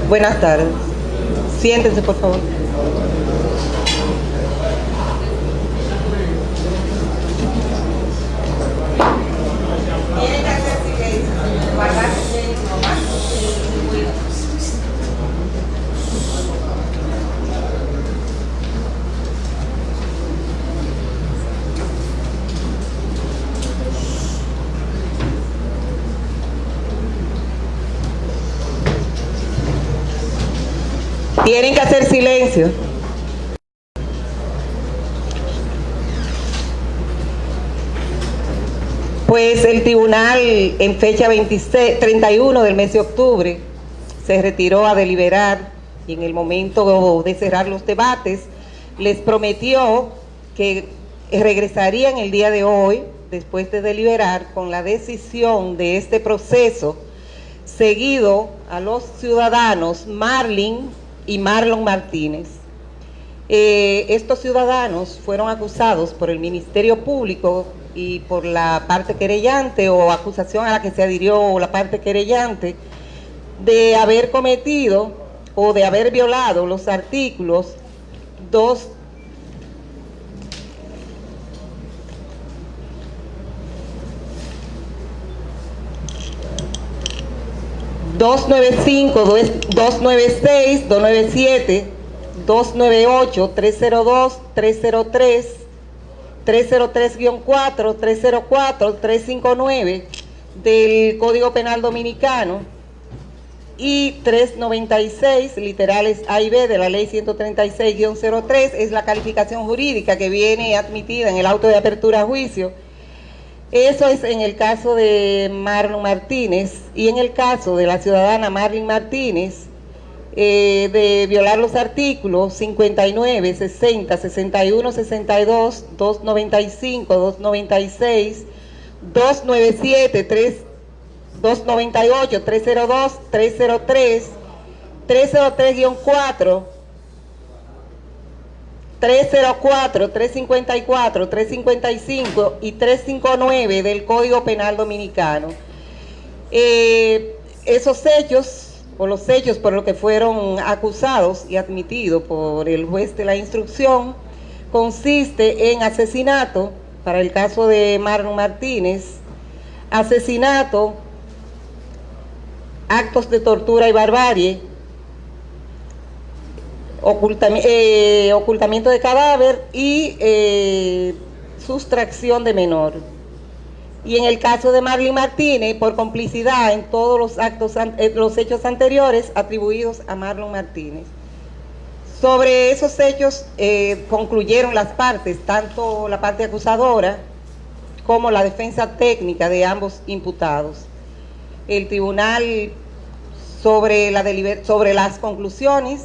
Buenas tardes. Siéntense, por favor. Tienen que hacer silencio. Pues el tribunal en fecha 31 del mes de octubre se retiró a deliberar y en el momento de cerrar los debates les prometió que regresarían el día de hoy, después de deliberar, con la decisión de este proceso seguido a los ciudadanos Marlin y Marlon Martínez. Estos ciudadanos fueron acusados por el Ministerio Público y por la parte querellante o acusación a la que se adhirió la parte querellante de haber cometido o de haber violado los artículos 295, 296, 297, 298, 302, 303, 303-4, 304, 359 del Código Penal Dominicano y 396, literales A y B de la Ley 136-03, es la calificación jurídica que viene admitida en el auto de apertura a juicio. Eso es en el caso de Marlon Martínez, y en el caso de la ciudadana Marlin Martínez, de violar los artículos 59, 60, 61, 62, 295, 296, 297, 298, 302, 303, 303-4, 304, 354, 355 y 359 del Código Penal Dominicano. Esos hechos, o los hechos por los que fueron acusados y admitidos por el juez de la instrucción, consiste en asesinato, para el caso de Marlon Martínez, asesinato, actos de tortura y barbarie, ocultamiento de cadáver y sustracción de menor. Y en el caso de Marlon Martínez, por complicidad en todos los hechos anteriores atribuidos a Marlon Martínez. Sobre esos hechos concluyeron las partes, tanto la parte acusadora como la defensa técnica de ambos imputados. El tribunal, sobre las conclusiones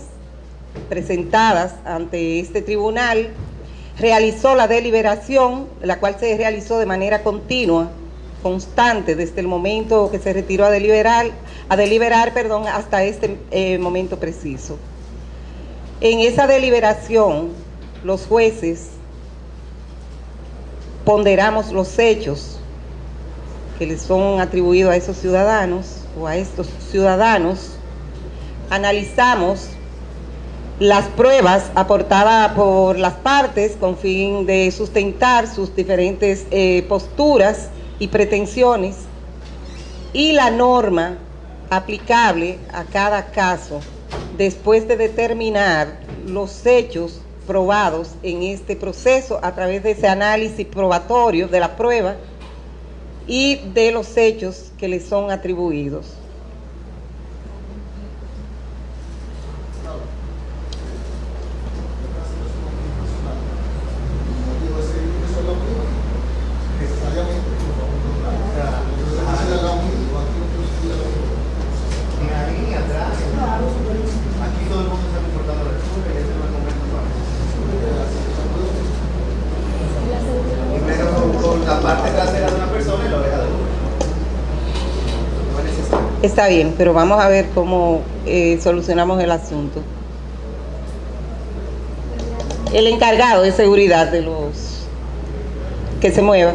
presentadas ante este tribunal, realizó la deliberación, la cual se realizó de manera continua, constante, desde el momento que se retiró a deliberar, hasta este momento preciso. En esa deliberación, los jueces ponderamos los hechos que les son atribuidos a esos ciudadanos o a estos ciudadanos, analizamos las pruebas aportadas por las partes con fin de sustentar sus diferentes posturas y pretensiones y la norma aplicable a cada caso después de determinar los hechos probados en este proceso a través de ese análisis probatorio de la prueba y de los hechos que les son atribuidos. Está bien, pero vamos a ver cómo solucionamos el asunto. El encargado de seguridad de los que se mueva.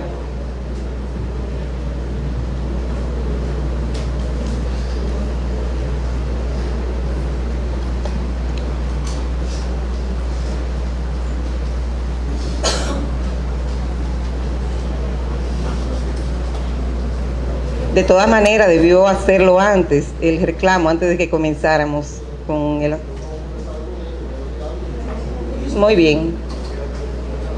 De todas maneras, debió hacerlo antes, el reclamo, antes de que comenzáramos con el... Muy bien.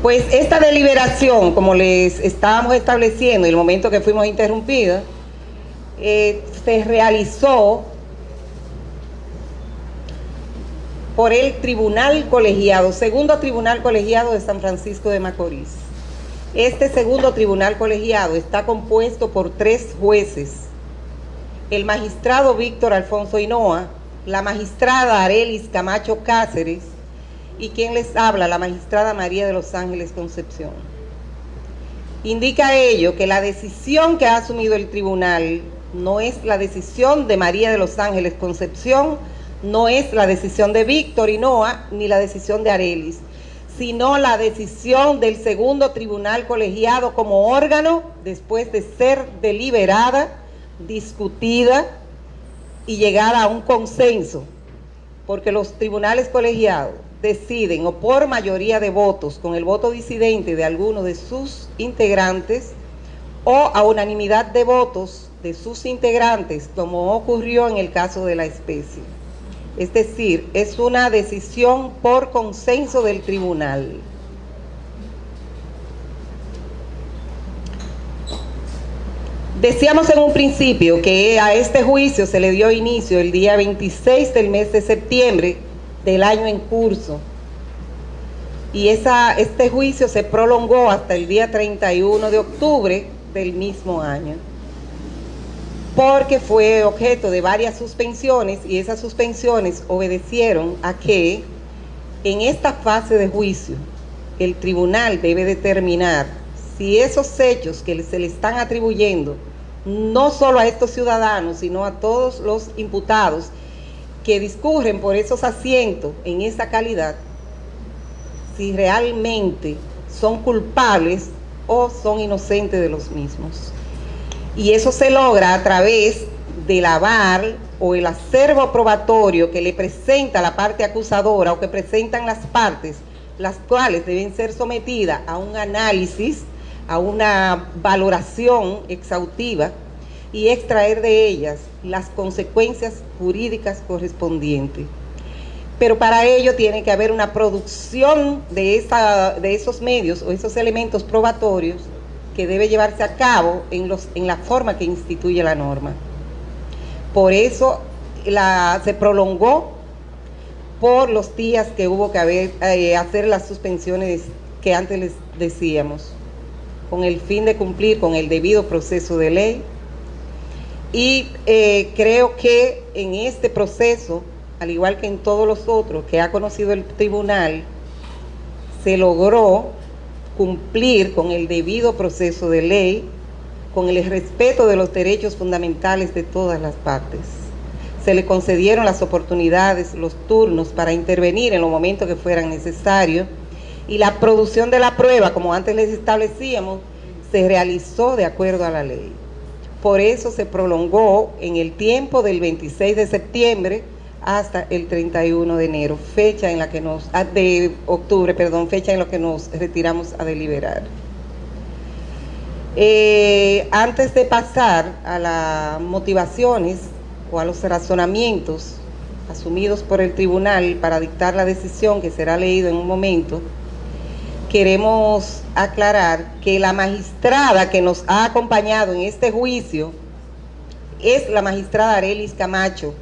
Pues esta deliberación, como les estábamos estableciendo en el momento que fuimos interrumpidos, se realizó por el Tribunal Colegiado, Segundo Tribunal Colegiado de San Francisco de Macorís. Este segundo tribunal colegiado está compuesto por 3 jueces: el magistrado Víctor Alfonso Hinoa, la magistrada Arelis Camacho Cáceres y quien les habla, la magistrada María de los Ángeles Concepción. Indica ello que la decisión que ha asumido el tribunal no es la decisión de María de los Ángeles Concepción, no es la decisión de Víctor Hinoa ni la decisión de Arelis, sino la decisión del segundo tribunal colegiado como órgano después de ser deliberada, discutida y llegada a un consenso, porque los tribunales colegiados deciden o por mayoría de votos con el voto disidente de alguno de sus integrantes o a unanimidad de votos de sus integrantes, como ocurrió en el caso de la especie. Es decir, es una decisión por consenso del tribunal. Decíamos en un principio que a este juicio se le dio inicio el día 26 del mes de septiembre del año en curso. Y este juicio se prolongó hasta el día 31 de octubre del mismo año. porque fue objeto de varias suspensiones y esas suspensiones obedecieron a que en esta fase de juicio el tribunal debe determinar si esos hechos que se le están atribuyendo, no solo a estos ciudadanos, sino a todos los imputados que discurren por esos asientos en esa calidad, si realmente son culpables o son inocentes de los mismos. Y eso se logra a través del aval o el acervo probatorio que le presenta la parte acusadora o que presentan las partes, las cuales deben ser sometidas a un análisis, a una valoración exhaustiva y extraer de ellas las consecuencias jurídicas correspondientes. Pero para ello tiene que haber una producción de esos medios o esos elementos probatorios que debe llevarse a cabo en la forma que instituye la norma. Por eso se prolongó por los días que hubo que hacer las suspensiones que antes les decíamos, con el fin de cumplir con el debido proceso de ley. Y creo que en este proceso, al igual que en todos los otros que ha conocido el tribunal, se logró cumplir con el debido proceso de ley, con el respeto de los derechos fundamentales de todas las partes. Se le concedieron las oportunidades, los turnos para intervenir en los momentos que fueran necesarios, y la producción de la prueba, como antes les establecíamos, se realizó de acuerdo a la ley. Por eso se prolongó en el tiempo del 26 de septiembre hasta el 31 de enero, fecha en la que de octubre, fecha en la que nos retiramos a deliberar. Antes de pasar a las motivaciones o a los razonamientos asumidos por el tribunal para dictar la decisión que será leído en un momento, queremos aclarar que la magistrada que nos ha acompañado en este juicio es la magistrada Arelis Camacho,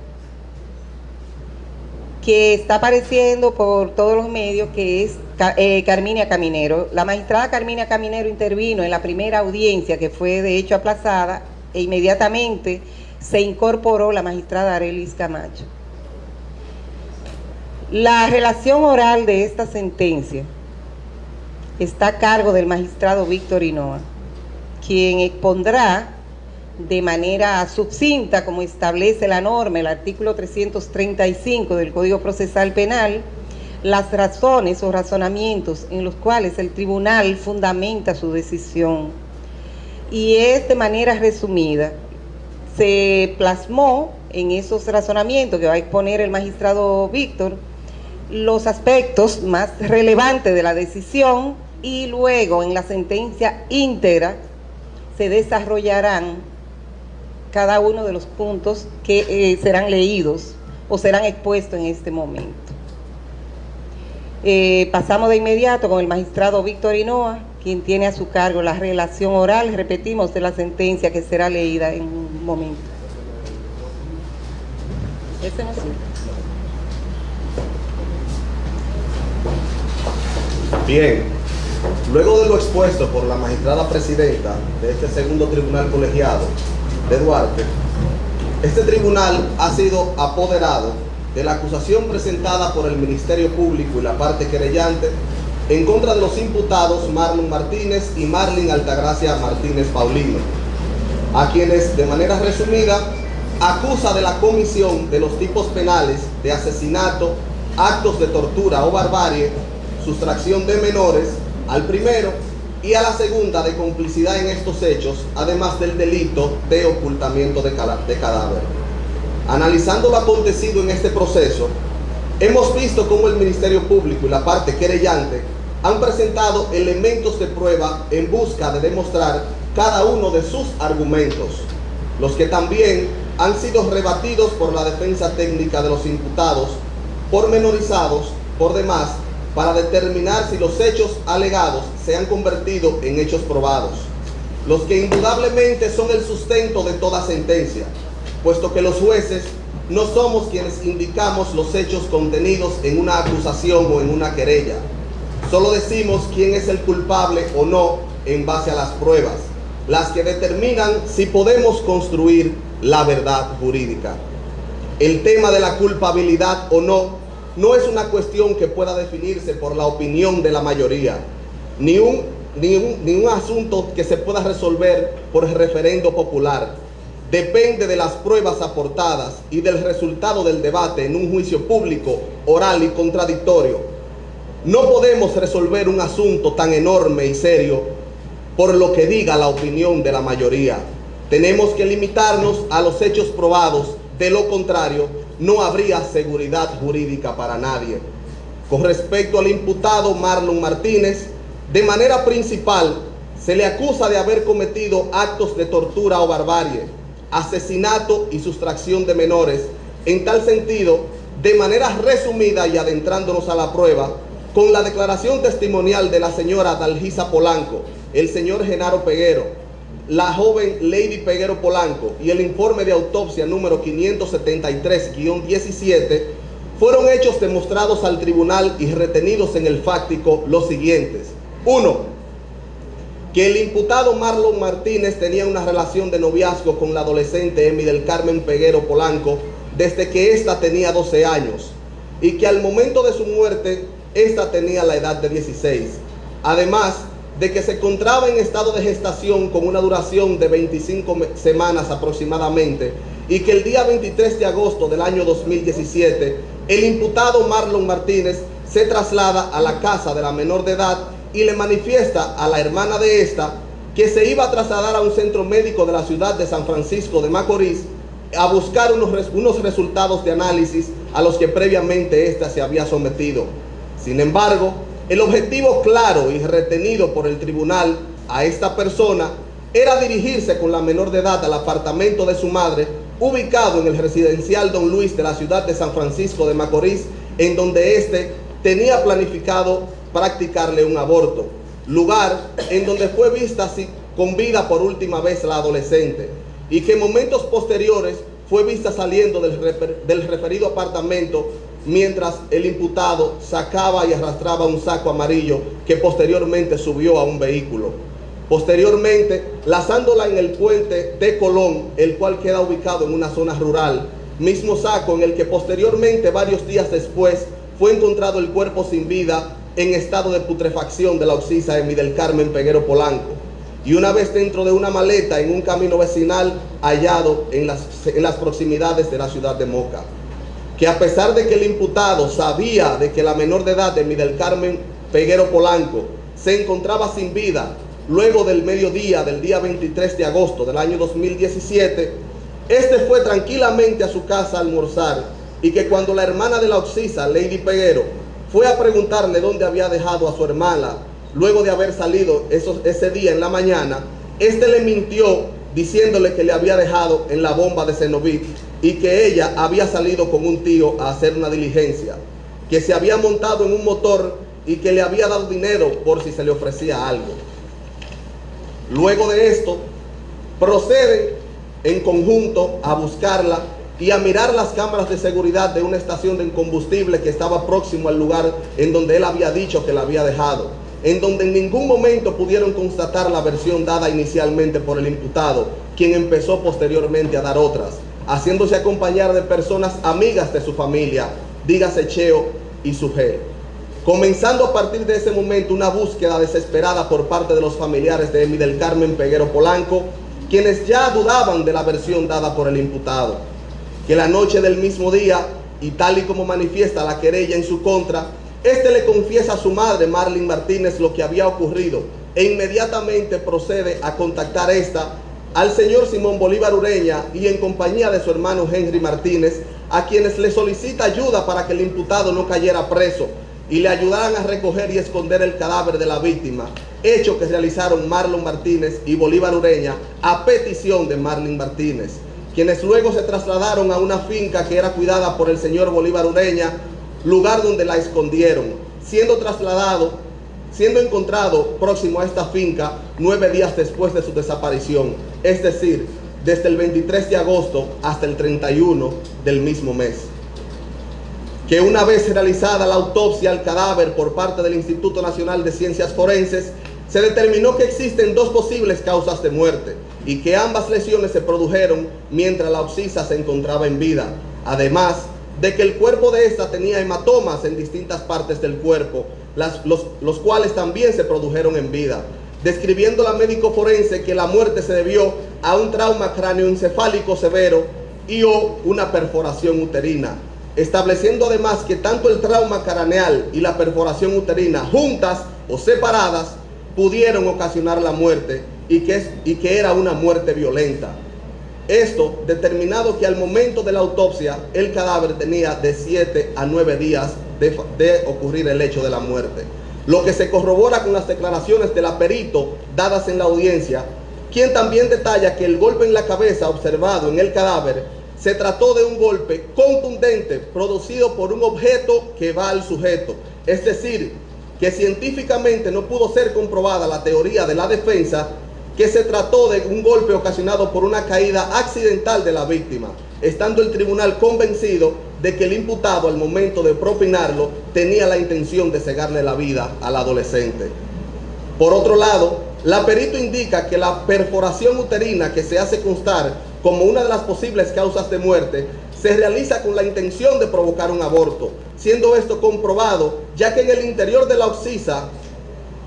que está apareciendo por todos los medios, que es Carminia Caminero. La magistrada Carminia Caminero intervino en la primera audiencia, que fue de hecho aplazada, e inmediatamente se incorporó la magistrada Arelis Camacho. La relación oral de esta sentencia está a cargo del magistrado Víctor Hinoa, quien expondrá de manera sucinta, como establece la norma, el artículo 335 del Código Procesal Penal, las razones o razonamientos en los cuales el tribunal fundamenta su decisión. Y es de manera resumida. Se plasmó en esos razonamientos que va a exponer el magistrado Víctor los aspectos más relevantes de la decisión, y luego en la sentencia íntegra se desarrollarán cada uno de los puntos que serán leídos o serán expuestos en este momento. Pasamos de inmediato con el magistrado Víctor Hinoa, quien tiene a su cargo la relación oral, repetimos, de la sentencia que será leída en un momento. Ese no sirve. Bien, luego de lo expuesto por la magistrada presidenta de este segundo tribunal colegiado de Duarte, este tribunal ha sido apoderado de la acusación presentada por el Ministerio Público y la parte querellante en contra de los imputados Marlon Martínez y Marlin Altagracia Martínez Paulino, a quienes de manera resumida acusa de la comisión de los tipos penales de asesinato, actos de tortura o barbarie, sustracción de menores al primero, y a la segunda de complicidad en estos hechos, además del delito de ocultamiento de cadáver. Analizando lo acontecido en este proceso, hemos visto cómo el Ministerio Público y la parte querellante han presentado elementos de prueba en busca de demostrar cada uno de sus argumentos, los que también han sido rebatidos por la defensa técnica de los imputados, pormenorizados por demás, para determinar si los hechos alegados se han convertido en hechos probados, los que indudablemente son el sustento de toda sentencia, puesto que los jueces no somos quienes indicamos los hechos contenidos en una acusación o en una querella. Solo decimos quién es el culpable o no en base a las pruebas, las que determinan si podemos construir la verdad jurídica. El tema de la culpabilidad o no es una cuestión que pueda definirse por la opinión de la mayoría, ni un asunto que se pueda resolver por referendo popular. Depende de las pruebas aportadas y del resultado del debate en un juicio público, oral y contradictorio. No podemos resolver un asunto tan enorme y serio por lo que diga la opinión de la mayoría. Tenemos que limitarnos a los hechos probados. De lo contrario, no habría seguridad jurídica para nadie. Con respecto al imputado Marlon Martínez, de manera principal, se le acusa de haber cometido actos de tortura o barbarie, asesinato y sustracción de menores. En tal sentido, de manera resumida y adentrándonos a la prueba, con la declaración testimonial de la señora Dalgisa Polanco, el señor Genaro Peguero, la joven Lady Peguero Polanco y el informe de autopsia número 573-17, fueron hechos demostrados al tribunal y retenidos en el fáctico los siguientes. 1. Que el imputado Marlon Martínez tenía una relación de noviazgo con la adolescente Emi del Carmen Peguero Polanco desde que ésta tenía 12 años y que al momento de su muerte ésta tenía la edad de 16. Además de que se encontraba en estado de gestación con una duración de 25 semanas aproximadamente y que el día 23 de agosto del año 2017 el imputado Marlon Martínez se traslada a la casa de la menor de edad y le manifiesta a la hermana de esta que se iba a trasladar a un centro médico de la ciudad de San Francisco de Macorís a buscar unos resultados de análisis a los que previamente ésta se había sometido. Sin embargo, el objetivo claro y retenido por el tribunal a esta persona era dirigirse con la menor de edad al apartamento de su madre, ubicado en el residencial Don Luis de la ciudad de San Francisco de Macorís, en donde éste tenía planificado practicarle un aborto, lugar en donde fue vista con vida por última vez la adolescente, y que en momentos posteriores fue vista saliendo del referido apartamento mientras el imputado sacaba y arrastraba un saco amarillo que posteriormente subió a un vehículo. Posteriormente, lazándola en el puente de Colón, el cual queda ubicado en una zona rural, mismo saco en el que posteriormente, varios días después, fue encontrado el cuerpo sin vida en estado de putrefacción de la occisa Emi del Carmen Peguero Polanco, y una vez dentro de una maleta en un camino vecinal hallado en las proximidades de la ciudad de Moca. Que a pesar de que el imputado sabía de que la menor de edad de Emi del Carmen Peguero Polanco se encontraba sin vida luego del mediodía del día 23 de agosto del año 2017, este fue tranquilamente a su casa a almorzar, y que cuando la hermana de la occisa, Lady Peguero, fue a preguntarle dónde había dejado a su hermana luego de haber salido ese día en la mañana, este le mintió diciéndole que le había dejado en la bomba de Cenoví y que ella había salido con un tío a hacer una diligencia, que se había montado en un motor y que le había dado dinero por si se le ofrecía algo. Luego de esto, proceden en conjunto a buscarla y a mirar las cámaras de seguridad de una estación de combustible que estaba próximo al lugar en donde él había dicho que la había dejado, en donde en ningún momento pudieron constatar la versión dada inicialmente por el imputado, quien empezó posteriormente a dar otras, haciéndose acompañar de personas amigas de su familia, dígase Cheo y Sugel, comenzando a partir de ese momento una búsqueda desesperada por parte de los familiares de Emi del Carmen Peguero Polanco, quienes ya dudaban de la versión dada por el imputado, que la noche del mismo día, y tal y como manifiesta la querella en su contra, este le confiesa a su madre, Marlon Martínez, lo que había ocurrido, e inmediatamente procede a contactar al señor Simón Bolívar Ureña y en compañía de su hermano Henry Martínez, a quienes le solicita ayuda para que el imputado no cayera preso y le ayudaran a recoger y esconder el cadáver de la víctima, hecho que realizaron Marlon Martínez y Bolívar Ureña a petición de Marlon Martínez, quienes luego se trasladaron a una finca que era cuidada por el señor Bolívar Ureña, lugar donde la escondieron, siendo encontrado próximo a esta finca 9 días después de su desaparición, es decir, desde el 23 de agosto hasta el 31 del mismo mes. Que una vez realizada la autopsia al cadáver por parte del Instituto Nacional de Ciencias Forenses, se determinó que existen dos posibles causas de muerte, y que ambas lesiones se produjeron mientras la occisa se encontraba en vida, además de que el cuerpo de esta tenía hematomas en distintas partes del cuerpo, los cuales también se produjeron en vida, describiendo la médico forense que la muerte se debió a un trauma cráneoencefálico severo y o una perforación uterina, estableciendo además que tanto el trauma craneal y la perforación uterina, juntas o separadas, pudieron ocasionar la muerte y que era una muerte violenta. Esto determinado que al momento de la autopsia el cadáver tenía de 7 a 9 días de ocurrir el hecho de la muerte, lo que se corrobora con las declaraciones del perito dadas en la audiencia, quien también detalla que el golpe en la cabeza observado en el cadáver se trató de un golpe contundente producido por un objeto que va al sujeto, es decir, que científicamente no pudo ser comprobada la teoría de la defensa que se trató de un golpe ocasionado por una caída accidental de la víctima, estando el tribunal convencido de que el imputado al momento de propinarlo tenía la intención de cegarle la vida al adolescente. Por otro lado, la perito indica que la perforación uterina que se hace constar como una de las posibles causas de muerte se realiza con la intención de provocar un aborto, siendo esto comprobado ya que en el interior de la occisa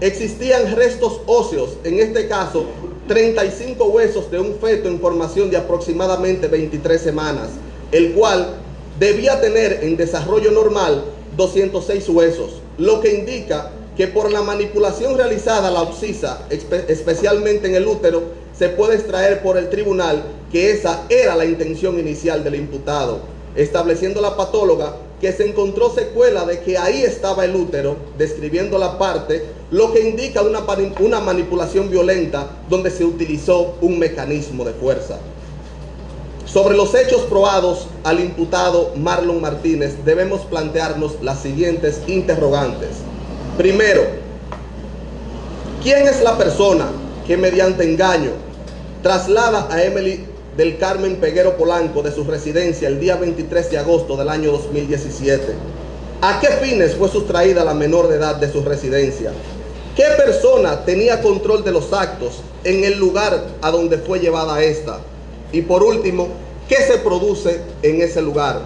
existían restos óseos, en este caso 35 huesos de un feto en formación de aproximadamente 23 semanas, el cual debía tener en desarrollo normal 206 huesos, lo que indica que por la manipulación realizada a la occisa, especialmente en el útero, se puede extraer por el tribunal que esa era la intención inicial del imputado, estableciendo la patóloga que se encontró secuela de que ahí estaba el útero, describiendo la parte, lo que indica una manipulación violenta donde se utilizó un mecanismo de fuerza. Sobre los hechos probados al imputado Marlon Martínez debemos plantearnos las siguientes interrogantes. Primero, ¿quién es la persona que mediante engaño traslada a Emily del Carmen Peguero Polanco de su residencia el día 23 de agosto del año 2017? ¿A qué fines fue sustraída la menor de edad de su residencia? ¿Qué persona tenía control de los actos en el lugar a donde fue llevada esta? Y por último, ¿qué se produce en ese lugar?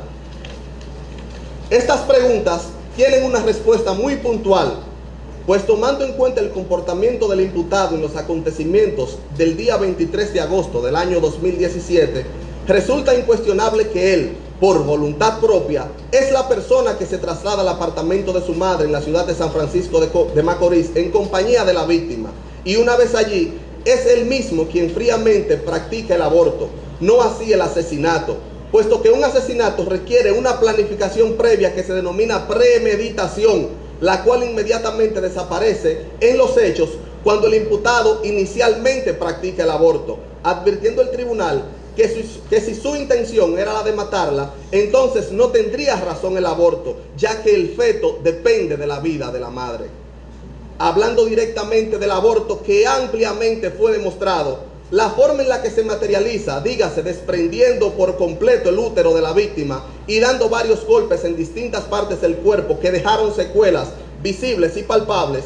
Estas preguntas tienen una respuesta muy puntual, pues tomando en cuenta el comportamiento del imputado en los acontecimientos del día 23 de agosto del año 2017, resulta incuestionable que él, por voluntad propia, es la persona que se traslada al apartamento de su madre en la ciudad de San Francisco de Macorís en compañía de la víctima, y una vez allí, es él mismo quien fríamente practica el aborto, no así el asesinato, puesto que un asesinato requiere una planificación previa que se denomina premeditación, la cual inmediatamente desaparece en los hechos cuando el imputado inicialmente practica el aborto, advirtiendo el tribunal que si su intención era la de matarla, entonces no tendría razón el aborto, ya que el feto depende de la vida de la madre. Hablando directamente del aborto, que ampliamente fue demostrado, la forma en la que se materializa, dígase desprendiendo por completo el útero de la víctima y dando varios golpes en distintas partes del cuerpo que dejaron secuelas visibles y palpables,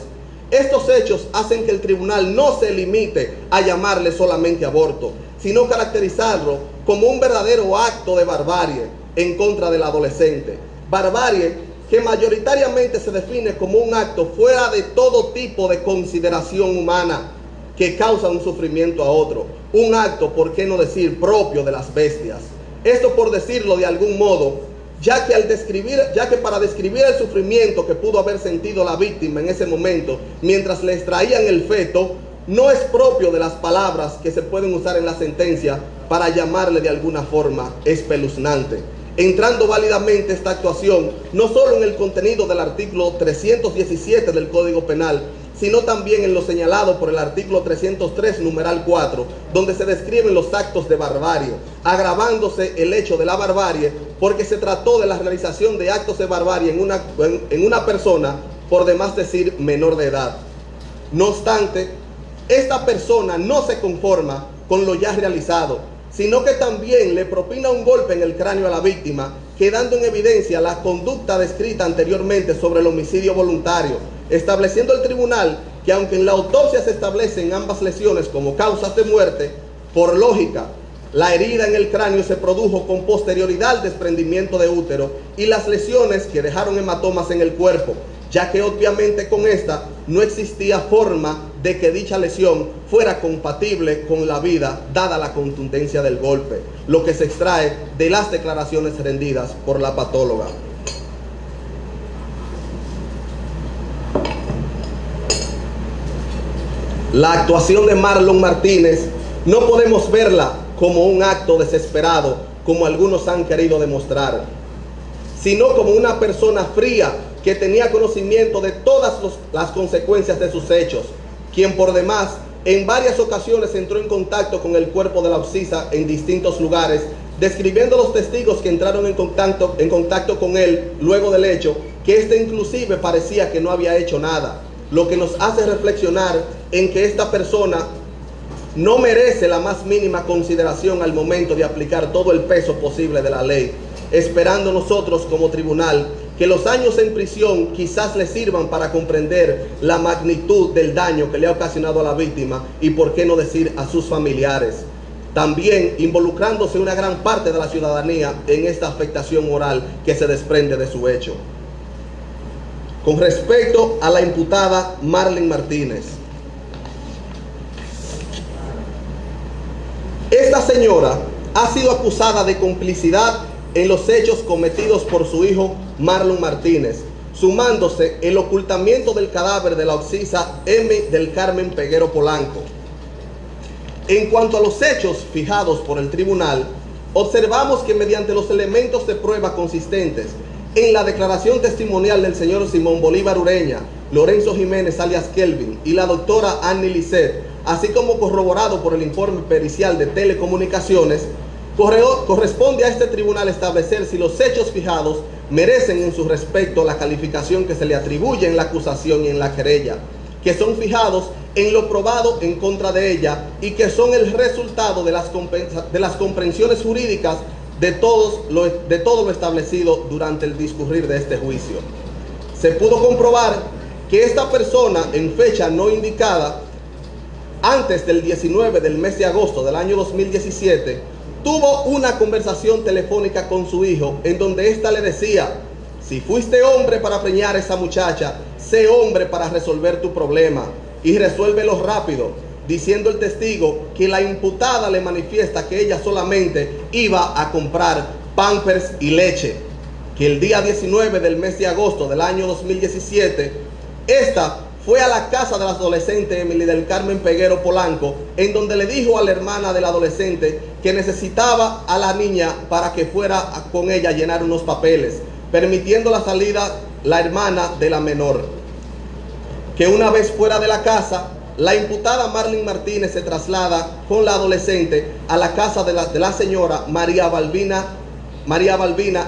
estos hechos hacen que el tribunal no se limite a llamarle solamente aborto, sino caracterizarlo como un verdadero acto de barbarie en contra del adolescente. Barbarie que mayoritariamente se define como un acto fuera de todo tipo de consideración humana que causa un sufrimiento a otro, un acto, por qué no decir, propio de las bestias. Esto por decirlo de algún modo, ya que para describir el sufrimiento que pudo haber sentido la víctima en ese momento mientras le extraían el feto, no es propio de las palabras que se pueden usar en la sentencia para llamarle de alguna forma espeluznante, entrando válidamente esta actuación no solo en el contenido del artículo 317 del Código Penal, sino también en lo señalado por el artículo 303, numeral 4, donde se describen los actos de barbarie, agravándose el hecho de la barbarie porque se trató de la realización de actos de barbarie en una persona, por demás decir, menor de edad. No obstante, esta persona no se conforma con lo ya realizado, sino que también le propina un golpe en el cráneo a la víctima, quedando en evidencia la conducta descrita anteriormente sobre el homicidio voluntario, estableciendo el tribunal que aunque en la autopsia se establecen ambas lesiones como causas de muerte, Por lógica, la herida en el cráneo se produjo con posterioridad al desprendimiento de útero y las lesiones que dejaron hematomas en el cuerpo, ya que obviamente con esta no existía forma de que dicha lesión fuera compatible con la vida, dada la contundencia del golpe, lo que se extrae de las declaraciones rendidas por la patóloga. La actuación de Marlon Martínez no podemos verla como un acto desesperado, como algunos han querido demostrar, sino como una persona fría que tenía conocimiento de todas las consecuencias de sus hechos, quien por demás en varias ocasiones entró en contacto con el cuerpo de la Occisa en distintos lugares, describiendo los testigos que entraron en contacto con él luego del hecho, que éste inclusive parecía que no había hecho nada, lo que nos hace reflexionar en que esta persona no merece la más mínima consideración al momento de aplicar todo el peso posible de la ley, esperando nosotros como tribunal que los años en prisión quizás le sirvan para comprender la magnitud del daño que le ha ocasionado a la víctima y por qué no decir a sus familiares, también involucrándose una gran parte de la ciudadanía en esta afectación moral que se desprende de su hecho. Con respecto a la imputada Marlene Martínez, esta señora ha sido acusada de complicidad en los hechos cometidos por su hijo Marlon Martínez, sumándose el ocultamiento del cadáver de la Occisa M. del Carmen Peguero Polanco. En cuanto a los hechos fijados por el tribunal, observamos que mediante los elementos de prueba consistentes en la declaración testimonial del señor Simón Bolívar Ureña, Lorenzo Jiménez alias Kelvin y la doctora Annie Lisset, así como corroborado por el informe pericial de telecomunicaciones, corresponde a este tribunal establecer si los hechos fijados merecen en su respecto la calificación que se le atribuye en la acusación y en la querella, que son fijados en lo probado en contra de ella y que son el resultado de las comprensiones jurídicas de todo lo establecido durante el discurrir de este juicio. Se pudo comprobar que esta persona en fecha no indicada, antes del 19 del mes de agosto del año 2017, tuvo una conversación telefónica con su hijo en donde ésta le decía: si fuiste hombre para preñar a esa muchacha, sé hombre para resolver tu problema y resuélvelo rápido, diciendo el testigo que la imputada le manifiesta que ella solamente iba a comprar pampers y leche, que el día 19 del mes de agosto del año 2017, esta fue a la casa de la adolescente Emily del Carmen Peguero Polanco, en donde le dijo a la hermana del adolescente que necesitaba a la niña para que fuera con ella a llenar unos papeles, permitiendo la salida la hermana de la menor. Que una vez fuera de la casa, la imputada Marlene Martínez se traslada con la adolescente a la casa de la señora María Balbina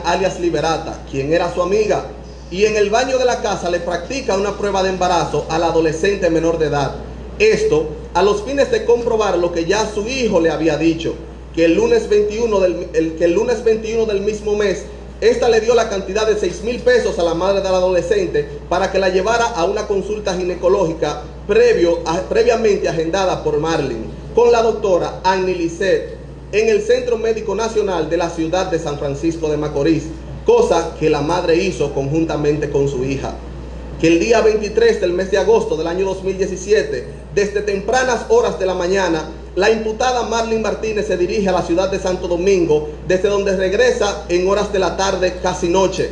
alias Liberata, quien era su amiga, y en el baño de la casa le practica una prueba de embarazo a la adolescente menor de edad. Esto a los fines de comprobar lo que ya su hijo le había dicho, que el lunes 21 del mismo mes, esta le dio la cantidad de 6,000 pesos a la madre de la adolescente para que la llevara a una consulta ginecológica previamente agendada por Marlene, con la doctora Annie Lisset, en el Centro Médico Nacional de la ciudad de San Francisco de Macorís, cosa que la madre hizo conjuntamente con su hija. Que el día 23 del mes de agosto del año 2017, desde tempranas horas de la mañana, la imputada Marlene Martínez se dirige a la ciudad de Santo Domingo, desde donde regresa en horas de la tarde, casi noche,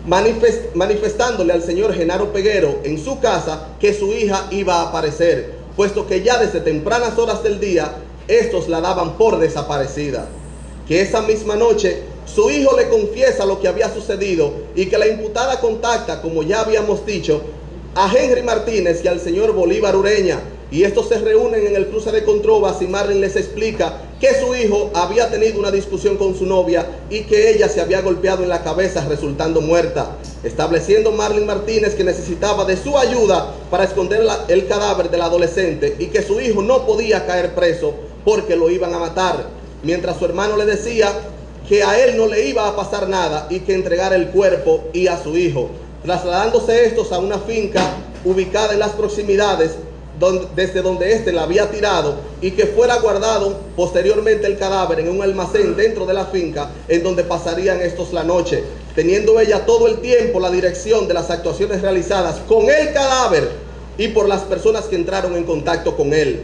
manifestándole al señor Genaro Peguero en su casa que su hija iba a aparecer, puesto que ya desde tempranas horas del día, estos la daban por desaparecida. Que esa misma noche, su hijo le confiesa lo que había sucedido y que la imputada contacta, como ya habíamos dicho, a Henry Martínez y al señor Bolívar Ureña, y estos se reúnen en el cruce de Controvas y Marlene les explica que su hijo había tenido una discusión con su novia y que ella se había golpeado en la cabeza resultando muerta, estableciendo Marlene Martínez que necesitaba de su ayuda para esconder el cadáver del adolescente y que su hijo no podía caer preso porque lo iban a matar, mientras su hermano le decía que a él no le iba a pasar nada y que entregara el cuerpo y a su hijo, trasladándose estos a una finca ubicada en las proximidades, desde donde éste la había tirado y que fuera guardado posteriormente el cadáver en un almacén dentro de la finca en donde pasarían estos la noche, teniendo ella todo el tiempo la dirección de las actuaciones realizadas con el cadáver y por las personas que entraron en contacto con él.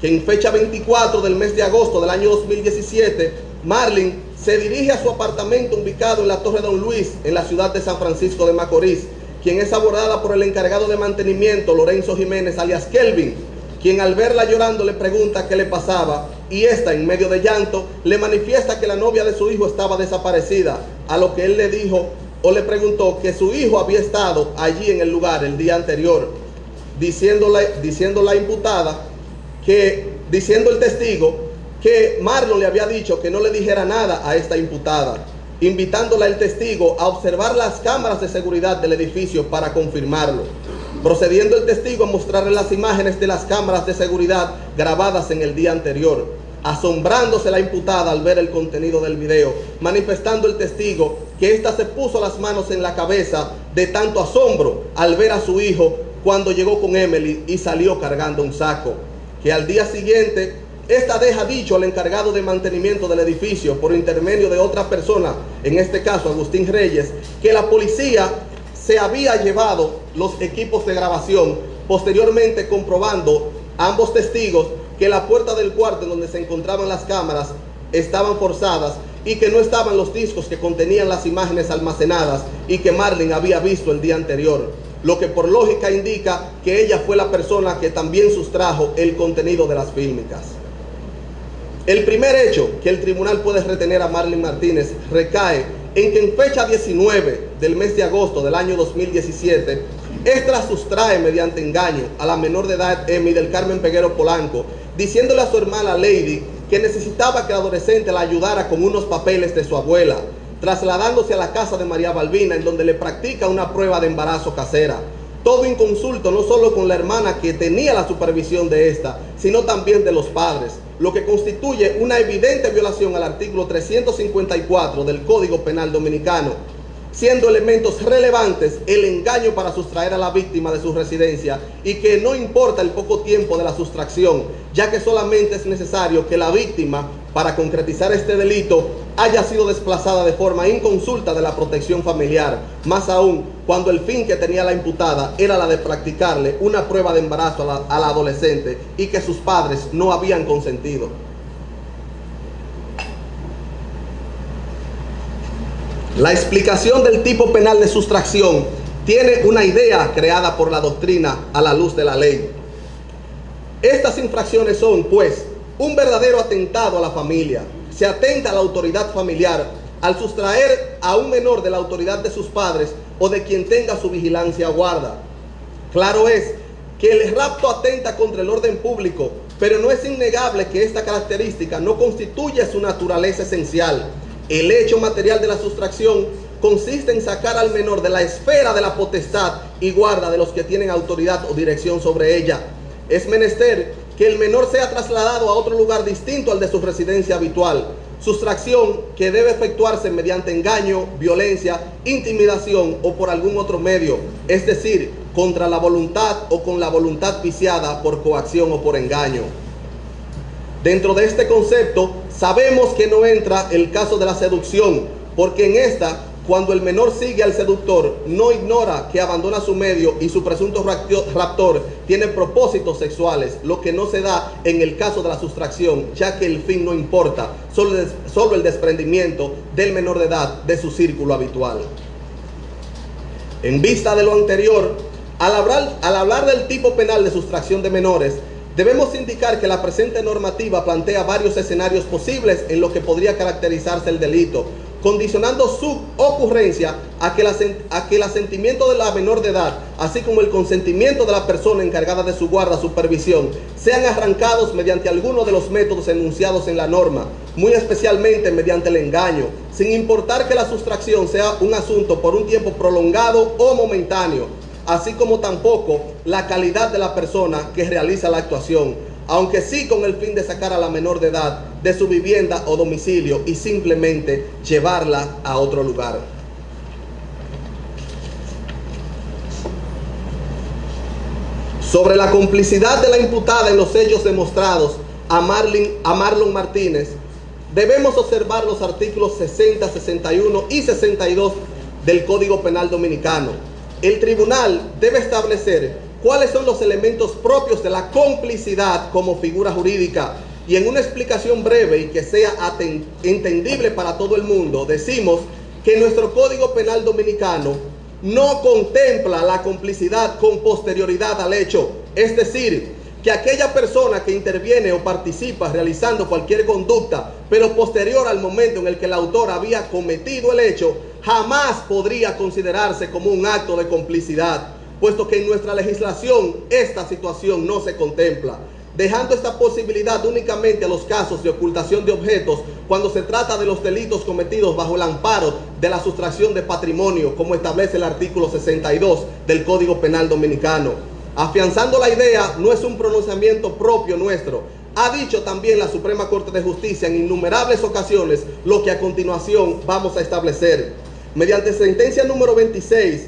Que en fecha 24 del mes de agosto del año 2017, Marlene se dirige a su apartamento ubicado en la Torre Don Luis, en la ciudad de San Francisco de Macorís, quien es abordada por el encargado de mantenimiento, Lorenzo Jiménez, alias Kelvin, quien al verla llorando le pregunta qué le pasaba, y esta, en medio de llanto, le manifiesta que la novia de su hijo estaba desaparecida, a lo que él le dijo o le preguntó que su hijo había estado allí en el lugar el día anterior, diciendo el testigo que Marlon le había dicho que no le dijera nada a esta imputada, invitándola el testigo a observar las cámaras de seguridad del edificio para confirmarlo, procediendo el testigo a mostrarle las imágenes de las cámaras de seguridad grabadas en el día anterior, asombrándose la imputada al ver el contenido del video, manifestando el testigo que ésta se puso las manos en la cabeza de tanto asombro al ver a su hijo cuando llegó con Emily y salió cargando un saco, que al día siguiente esta deja dicho al encargado de mantenimiento del edificio por intermedio de otra persona, en este caso Agustín Reyes, que la policía se había llevado los equipos de grabación, posteriormente comprobando ambos testigos que la puerta del cuarto en donde se encontraban las cámaras estaban forzadas y que no estaban los discos que contenían las imágenes almacenadas y que Marlene había visto el día anterior, lo que por lógica indica que ella fue la persona que también sustrajo el contenido de las fílmicas. El primer hecho que el tribunal puede retener a Marlene Martínez recae en que en fecha 19 del mes de agosto del año 2017, esta sustrae mediante engaño a la menor de edad Emily del Carmen Peguero Polanco, diciéndole a su hermana Lady que necesitaba que la adolescente la ayudara con unos papeles de su abuela, trasladándose a la casa de María Balbina, en donde le practica una prueba de embarazo casera. Todo en consulto no solo con la hermana que tenía la supervisión de esta, sino también de los padres, lo que constituye una evidente violación al artículo 354 del Código Penal Dominicano, siendo elementos relevantes el engaño para sustraer a la víctima de su residencia y que no importa el poco tiempo de la sustracción, ya que solamente es necesario que la víctima, para concretizar este delito, haya sido desplazada de forma inconsulta de la protección familiar, más aún cuando el fin que tenía la imputada era la de practicarle una prueba de embarazo a la adolescente y que sus padres no habían consentido. La explicación del tipo penal de sustracción tiene una idea creada por la doctrina a la luz de la ley. Estas infracciones son, pues, un verdadero atentado a la familia. Se atenta a la autoridad familiar al sustraer a un menor de la autoridad de sus padres o de quien tenga su vigilancia o guarda. Claro es que el rapto atenta contra el orden público, pero no es innegable que esta característica no constituye su naturaleza esencial. El hecho material de la sustracción consiste en sacar al menor de la esfera de la potestad y guarda de los que tienen autoridad o dirección sobre ella. Es menester que el menor sea trasladado a otro lugar distinto al de su residencia habitual, sustracción que debe efectuarse mediante engaño, violencia, intimidación o por algún otro medio, es decir, contra la voluntad o con la voluntad viciada por coacción o por engaño. Dentro de este concepto, sabemos que no entra el caso de la seducción, porque en esta, cuando el menor sigue al seductor, no ignora que abandona su medio y su presunto raptor tiene propósitos sexuales, lo que no se da en el caso de la sustracción, ya que el fin no importa, solo el desprendimiento del menor de edad de su círculo habitual. En vista de lo anterior, al hablar del tipo penal de sustracción de menores, debemos indicar que la presente normativa plantea varios escenarios posibles en lo que podría caracterizarse el delito, condicionando su ocurrencia a que el asentimiento de la menor de edad, así como el consentimiento de la persona encargada de su guarda, supervisión, sean arrancados mediante alguno de los métodos enunciados en la norma, muy especialmente mediante el engaño, sin importar que la sustracción sea un asunto por un tiempo prolongado o momentáneo, así como tampoco la calidad de la persona que realiza la actuación, aunque sí con el fin de sacar a la menor de edad de su vivienda o domicilio y simplemente llevarla a otro lugar. sobre la complicidad de la imputada en los hechos demostrados a Marlon Martínez, debemos observar los artículos 60, 61 y 62 del Código Penal Dominicano. El tribunal debe establecer cuáles son los elementos propios de la complicidad como figura jurídica, y en una explicación breve y que sea entendible para todo el mundo, decimos que nuestro Código Penal Dominicano no contempla la complicidad con posterioridad al hecho, es decir, que aquella persona que interviene o participa realizando cualquier conducta, pero posterior al momento en el que el autor había cometido el hecho, jamás podría considerarse como un acto de complicidad, puesto que en nuestra legislación esta situación no se contempla, dejando esta posibilidad únicamente a los casos de ocultación de objetos cuando se trata de los delitos cometidos bajo el amparo de la sustracción de patrimonio, como establece el artículo 62 del Código Penal Dominicano. Afianzando la idea, no es un pronunciamiento propio nuestro. Ha dicho también la Suprema Corte de Justicia en innumerables ocasiones lo que a continuación vamos a establecer. Mediante sentencia número 26,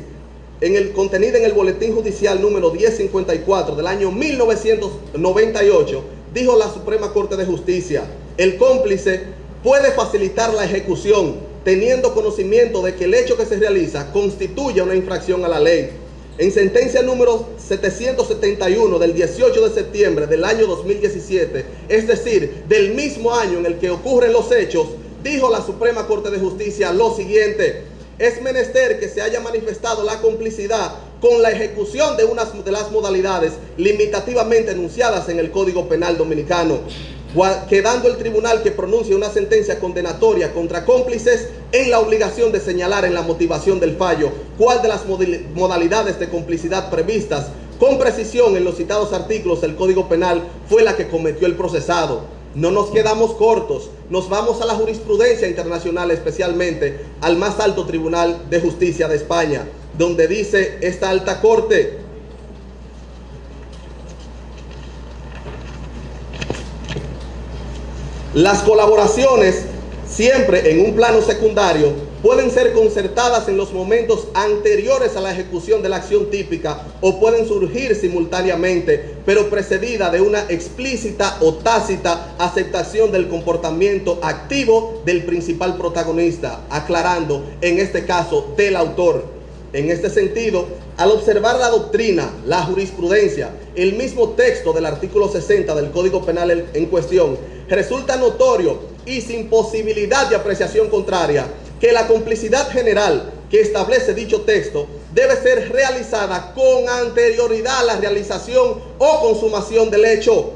contenida en el Boletín Judicial número 1054 del año 1998, dijo la Suprema Corte de Justicia: el cómplice puede facilitar la ejecución teniendo conocimiento de que el hecho que se realiza constituye una infracción a la ley. En sentencia número 771 del 18 de septiembre del año 2017, es decir, del mismo año en el que ocurren los hechos, dijo la Suprema Corte de Justicia lo siguiente: es menester que se haya manifestado la complicidad con la ejecución de una de las modalidades limitativamente enunciadas en el Código Penal Dominicano, quedando el tribunal que pronuncie una sentencia condenatoria contra cómplices en la obligación de señalar en la motivación del fallo cuál de las modalidades de complicidad previstas con precisión en los citados artículos del Código Penal fue la que cometió el procesado. No nos quedamos cortos, nos vamos a la jurisprudencia internacional, especialmente al más alto Tribunal de Justicia de España, donde dice esta alta corte: las colaboraciones, siempre en un plano secundario, pueden ser concertadas en los momentos anteriores a la ejecución de la acción típica o pueden surgir simultáneamente, pero precedida de una explícita o tácita aceptación del comportamiento activo del principal protagonista, aclarando, en este caso, del autor. En este sentido, al observar la doctrina, la jurisprudencia, el mismo texto del artículo 60 del Código Penal en cuestión, resulta notorio y sin posibilidad de apreciación contraria que la complicidad general que establece dicho texto debe ser realizada con anterioridad a la realización o consumación del hecho,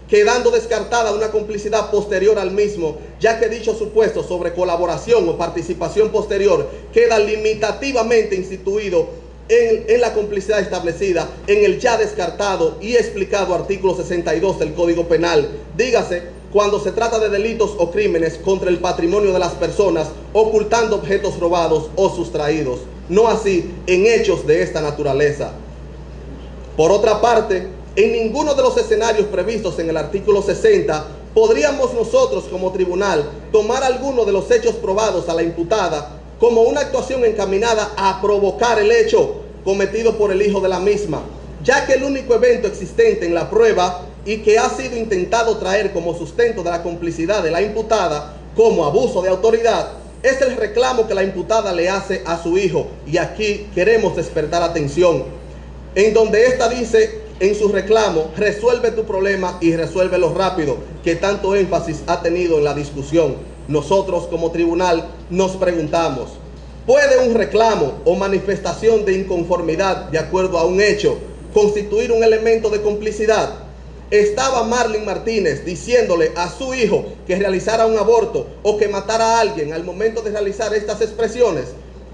quedando descartada una complicidad posterior al mismo, ya que dicho supuesto sobre colaboración o participación posterior queda limitativamente instituido en la complicidad establecida en el ya descartado y explicado artículo 62 del Código Penal. Dígase, cuando se trata de delitos o crímenes contra el patrimonio de las personas, ocultando objetos robados o sustraídos. No así en hechos de esta naturaleza. Por otra parte, en ninguno de los escenarios previstos en el artículo 60 podríamos nosotros como tribunal tomar alguno de los hechos probados a la imputada como una actuación encaminada a provocar el hecho cometido por el hijo de la misma, ya que el único evento existente en la prueba y que ha sido intentado traer como sustento de la complicidad de la imputada como abuso de autoridad es el reclamo que la imputada le hace a su hijo, y aquí queremos despertar atención, en donde ésta dice en su reclamo: resuelve tu problema y resuélvelo rápido, que tanto énfasis ha tenido en la discusión. Nosotros como tribunal nos preguntamos: ¿puede un reclamo o manifestación de inconformidad de acuerdo a un hecho constituir un elemento de complicidad? ¿Estaba Marlon Martínez diciéndole a su hijo que realizara un aborto o que matara a alguien al momento de realizar estas expresiones?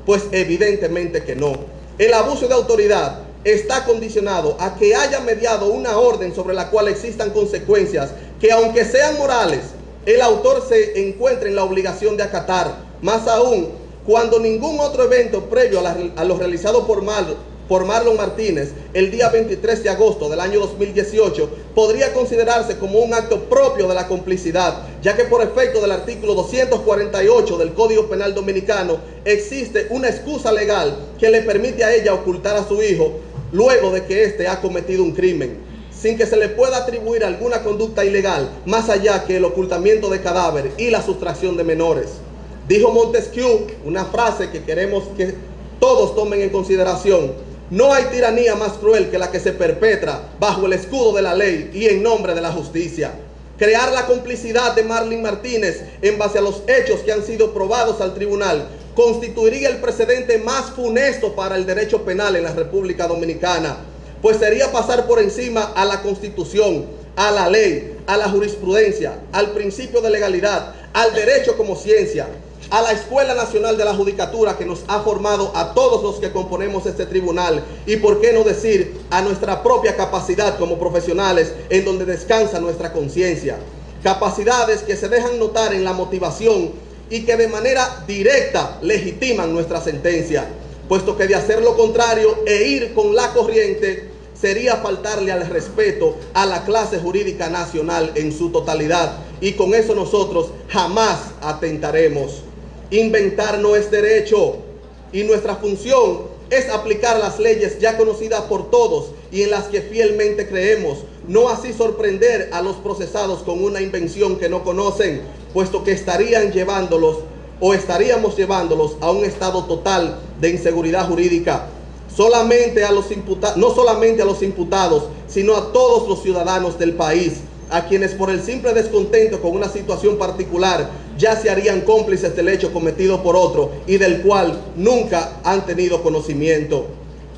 Pues evidentemente que no. El abuso de autoridad está condicionado a que haya mediado una orden sobre la cual existan consecuencias que, aunque sean morales, el autor se encuentre en la obligación de acatar. Más aún, cuando ningún otro evento previo a lo realizado por Marlon Martínez el día 23 de agosto del año 2018 podría considerarse como un acto propio de la complicidad, ya que por efecto del artículo 248 del Código Penal Dominicano existe una excusa legal que le permite a ella ocultar a su hijo luego de que éste ha cometido un crimen, sin que se le pueda atribuir alguna conducta ilegal más allá que el ocultamiento de cadáver y la sustracción de menores. Dijo Montesquieu una frase que queremos que todos tomen en consideración: no hay tiranía más cruel que la que se perpetra bajo el escudo de la ley y en nombre de la justicia. Crear la complicidad de Marlene Martínez en base a los hechos que han sido probados al tribunal constituiría el precedente más funesto para el derecho penal en la República Dominicana, pues sería pasar por encima a la Constitución, a la ley, a la jurisprudencia, al principio de legalidad, al derecho como ciencia, a la Escuela Nacional de la Judicatura que nos ha formado a todos los que componemos este tribunal, y por qué no decir a nuestra propia capacidad como profesionales en donde descansa nuestra conciencia. Capacidades que se dejan notar en la motivación y que de manera directa legitiman nuestra sentencia, puesto que de hacer lo contrario e ir con la corriente sería faltarle al respeto a la clase jurídica nacional en su totalidad, y con eso nosotros jamás atentaremos. Inventar no es derecho, y nuestra función es aplicar las leyes ya conocidas por todos y en las que fielmente creemos, no así sorprender a los procesados con una invención que no conocen, puesto que estaríamos llevándolos a un estado total de inseguridad jurídica. No solamente a los imputados, sino a todos los ciudadanos del país, a quienes por el simple descontento con una situación particular ya se harían cómplices del hecho cometido por otro y del cual nunca han tenido conocimiento.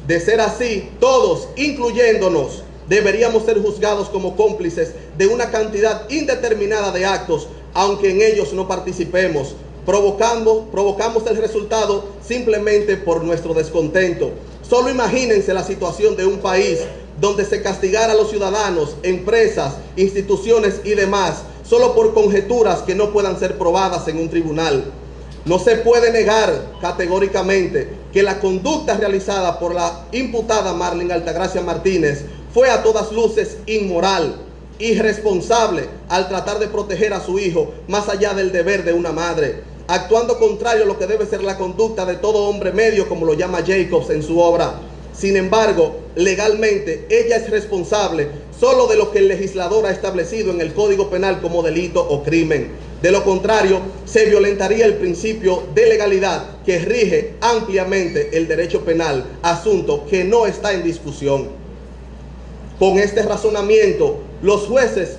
De ser así, todos, incluyéndonos, deberíamos ser juzgados como cómplices de una cantidad indeterminada de actos, aunque en ellos no participemos. Provocamos el resultado simplemente por nuestro descontento. Solo imagínense la situación de un país donde se castigara a los ciudadanos, empresas, instituciones y demás, solo por conjeturas que no puedan ser probadas en un tribunal. No se puede negar categóricamente que la conducta realizada por la imputada Marlene Altagracia Martínez fue a todas luces inmoral, irresponsable al tratar de proteger a su hijo más allá del deber de una madre, actuando contrario a lo que debe ser la conducta de todo hombre medio, como lo llama Jacobs en su obra. Sin embargo, legalmente ella es responsable solo de lo que el legislador ha establecido en el Código Penal como delito o crimen. De lo contrario, se violentaría el principio de legalidad que rige ampliamente el derecho penal, asunto que no está en discusión. Con este razonamiento, los jueces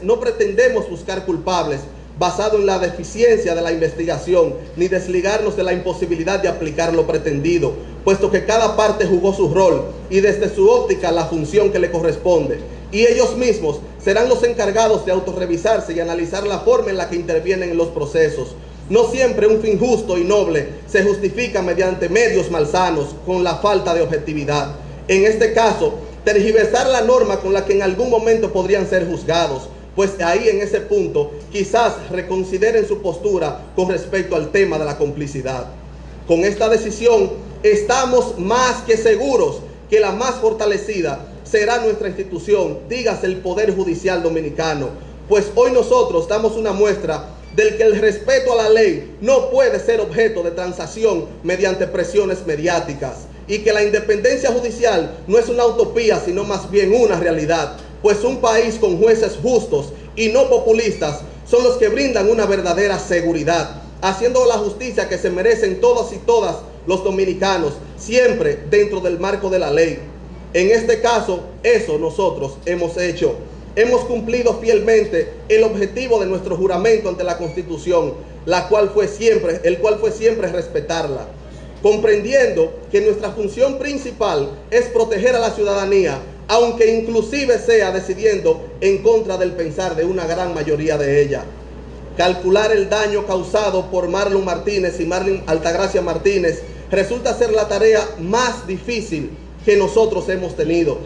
no pretendemos buscar culpables basado en la deficiencia de la investigación, ni desligarnos de la imposibilidad de aplicar lo pretendido, puesto que cada parte jugó su rol y desde su óptica la función que le corresponde, y ellos mismos serán los encargados de autorrevisarse y analizar la forma en la que intervienen en los procesos. No siempre un fin justo y noble se justifica mediante medios malsanos con la falta de objetividad. En este caso, tergiversar la norma con la que en algún momento podrían ser juzgados, pues ahí en ese punto quizás reconsideren su postura con respecto al tema de la complicidad. Con esta decisión estamos más que seguros que la más fortalecida será nuestra institución, dígase el Poder Judicial Dominicano, pues hoy nosotros damos una muestra del que el respeto a la ley no puede ser objeto de transacción mediante presiones mediáticas, y que la independencia judicial no es una utopía, sino más bien una realidad, pues un país con jueces justos y no populistas son los que brindan una verdadera seguridad, haciendo la justicia que se merecen todos y todas los dominicanos, siempre dentro del marco de la ley. En este caso, eso nosotros hemos hecho. Hemos cumplido fielmente el objetivo de nuestro juramento ante la Constitución, el cual fue siempre respetarla, comprendiendo que nuestra función principal es proteger a la ciudadanía, aunque inclusive sea decidiendo en contra del pensar de una gran mayoría de ella. Calcular el daño causado por Marlene Martínez y Marlene Altagracia Martínez resulta ser la tarea más difícil que nosotros hemos tenido,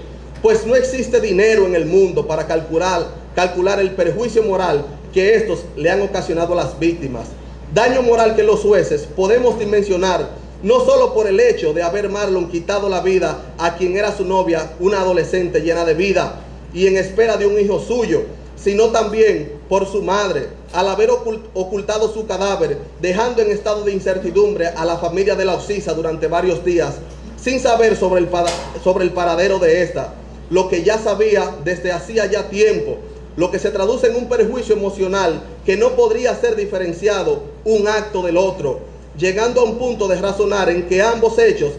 pues no existe dinero en el mundo para calcular el perjuicio moral que estos le han ocasionado a las víctimas. Daño moral que los jueces podemos dimensionar no solo por el hecho de haber Marlene quitado la vida a quien era su novia, una adolescente llena de vida y en espera de un hijo suyo, sino también por su madre al haber ocultado su cadáver, dejando en estado de incertidumbre a la familia de la Occisa durante varios días, sin saber sobre el paradero de esta, lo que ya sabía desde hacía ya tiempo, lo que se traduce en un perjuicio emocional que no podría ser diferenciado un acto del otro, llegando a un punto de razonar en que ambos hechos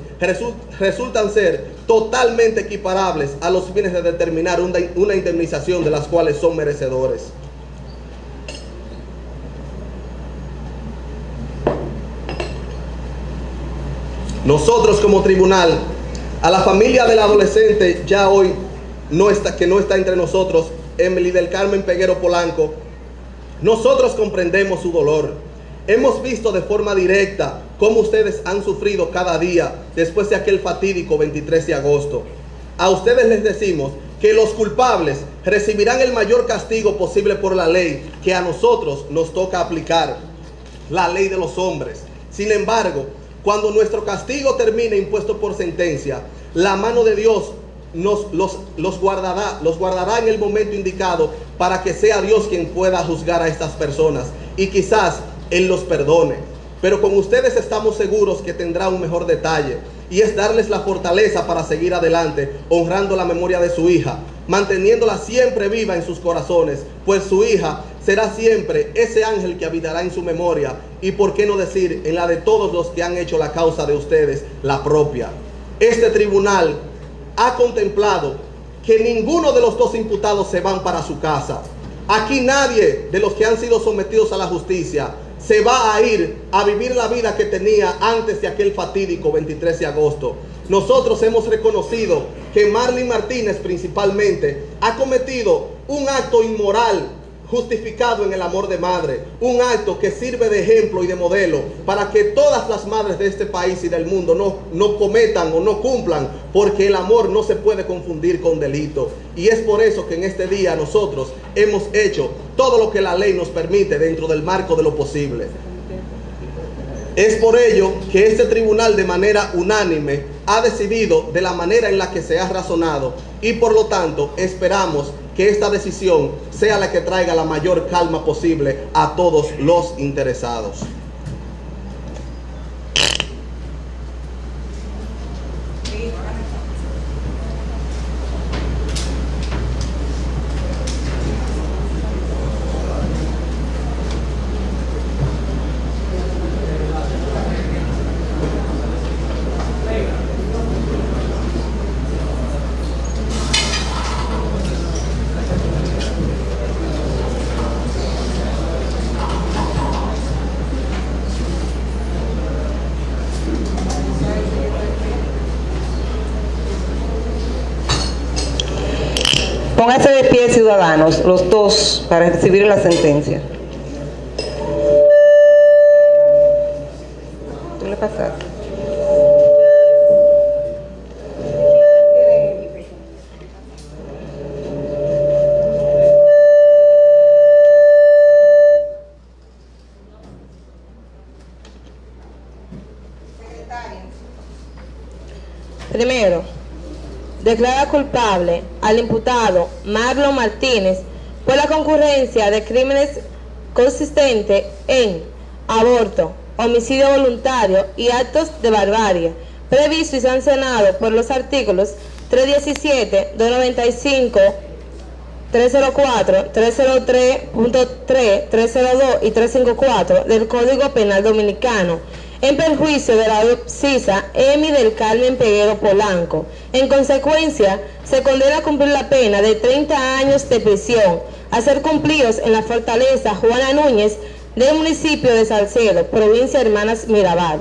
resultan ser totalmente equiparables a los fines de determinar una indemnización de las cuales son merecedores. Nosotros como tribunal, a la familia del adolescente ya hoy que no está entre nosotros, Emily del Carmen Peguero Polanco, nosotros comprendemos su dolor. Hemos visto de forma directa cómo ustedes han sufrido cada día después de aquel fatídico 23 de agosto. A ustedes les decimos que los culpables recibirán el mayor castigo posible por la ley que a nosotros nos toca aplicar, la ley de los hombres. Sin embargo, cuando nuestro castigo termine impuesto por sentencia, la mano de Dios los guardará en el momento indicado para que sea Dios quien pueda juzgar a estas personas y quizás Él los perdone. Pero con ustedes estamos seguros que tendrá un mejor detalle, y es darles la fortaleza para seguir adelante, honrando la memoria de su hija, manteniéndola siempre viva en sus corazones, pues su hija será siempre ese ángel que habitará en su memoria, y por qué no decir, en la de todos los que han hecho la causa de ustedes la propia. Este tribunal ha contemplado que ninguno de los dos imputados se van para su casa. Aquí nadie de los que han sido sometidos a la justicia se va a ir a vivir la vida que tenía antes de aquel fatídico 23 de agosto. Nosotros hemos reconocido que Marlene Martínez principalmente ha cometido un acto inmoral justificado en el amor de madre, un acto que sirve de ejemplo y de modelo para que todas las madres de este país y del mundo no cometan o no cumplan, porque el amor no se puede confundir con delito. Y es por eso que en este día nosotros hemos hecho todo lo que la ley nos permite dentro del marco de lo posible. Es por ello que este tribunal de manera unánime ha decidido de la manera en la que se ha razonado, y por lo tanto esperamos que esta decisión sea la que traiga la mayor calma posible a todos los interesados. Pónganse de pie, ciudadanos, los dos, para recibir la sentencia. ¿Tú le pasaste? Primero, declara culpable al imputado Marlon Martínez por la concurrencia de crímenes consistentes en aborto, homicidio voluntario y actos de barbarie, previsto y sancionado por los artículos 317, 295, 304, 303.3, 302 y 354 del Código Penal Dominicano, en perjuicio de la Occisa Emily del Carmen Peguero Polanco. En consecuencia, se condena a cumplir la pena de 30 años de prisión, a ser cumplidos en la Fortaleza Juana Núñez del municipio de Salcedo, provincia de Hermanas Mirabal.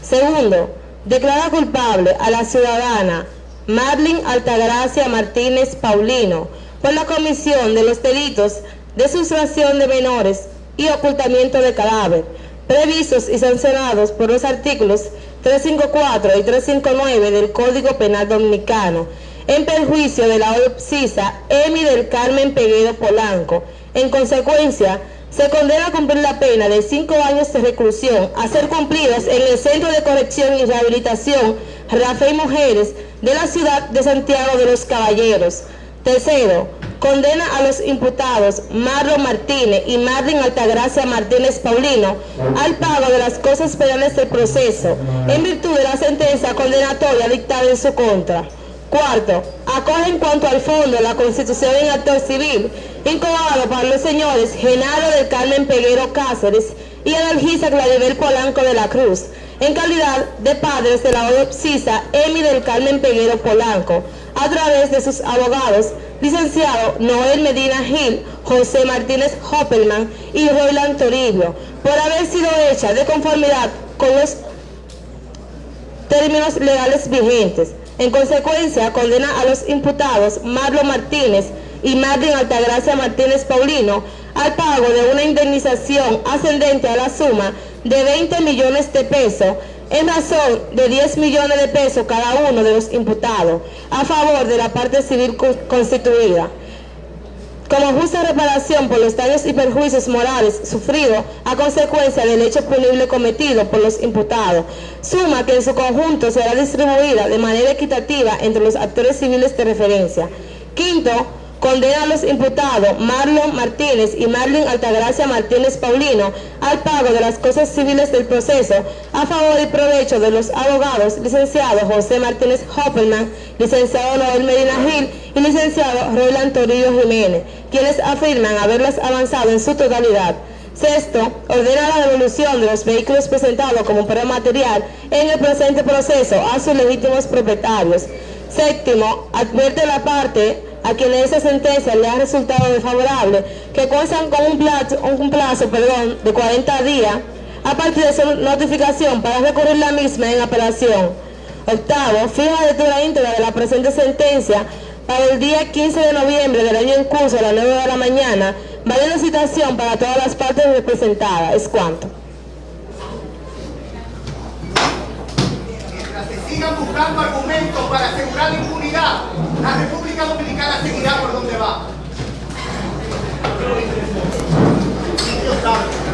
Segundo, declara culpable a la ciudadana Marlene Altagracia Martínez Paulino por la comisión de los delitos de sustracción de menores y ocultamiento de cadáver, previstos y sancionados por los artículos 354 y 359 del Código Penal Dominicano, en perjuicio de la Occisa Emily del Carmen Peguero Polanco. En consecuencia, se condena a cumplir la pena de 5 años de reclusión, a ser cumplidos en el Centro de Corrección y Rehabilitación Rafael Mujeres de la ciudad de Santiago de los Caballeros. Tercero, condena a los imputados Marlon Martínez y Marlin Altagracia Martínez Paulino al pago de las cosas penales del proceso, en virtud de la sentencia condenatoria dictada en su contra. Cuarto, acoge en cuanto al fondo la constitución en actor civil, incoado para los señores Genaro del Carmen Peguero Cáceres y Analgisa Claribel Polanco de la Cruz, en calidad de padres de la obscisa Emi del Carmen Peguero Polanco, a través de sus abogados, licenciado Noel Medina Gil, José Martínez Hoppelman y Roland Toribio, por haber sido hecha de conformidad con los términos legales vigentes. En consecuencia, condena a los imputados Marlon Martínez y Marlin Altagracia Martínez Paulino al pago de una indemnización ascendente a la suma de 20 millones de pesos en razón de 10 millones de pesos cada uno de los imputados a favor de la parte civil constituida, como justa reparación por los daños y perjuicios morales sufridos a consecuencia del hecho punible cometido por los imputados, suma que en su conjunto será distribuida de manera equitativa entre los actores civiles de referencia. Quinto, condena a los imputados Marlon Martínez y Marlin Altagracia Martínez Paulino al pago de las cosas civiles del proceso a favor y provecho de los abogados licenciado José Martínez Hoppelman, licenciado Noel Medina Gil y licenciado Roland Toribio Jiménez, quienes afirman haberlas avanzado en su totalidad. Sexto, ordena la devolución de los vehículos presentados como prueba material en el presente proceso a sus legítimos propietarios. Séptimo, advierte la parte a quienes esa sentencia le ha resultado desfavorable que cuentan con un plazo de 40 días a partir de su notificación para recurrir la misma en apelación. Octavo, fija lectura íntegra de la presente sentencia para el día 15 de noviembre del año en curso a las 9 de la mañana, valiendo citación para todas las partes representadas. Es cuanto. Mientras se sigan buscando argumentos para asegurar la impunidad, la República Dominicana seguirá por donde va. Dios sabe.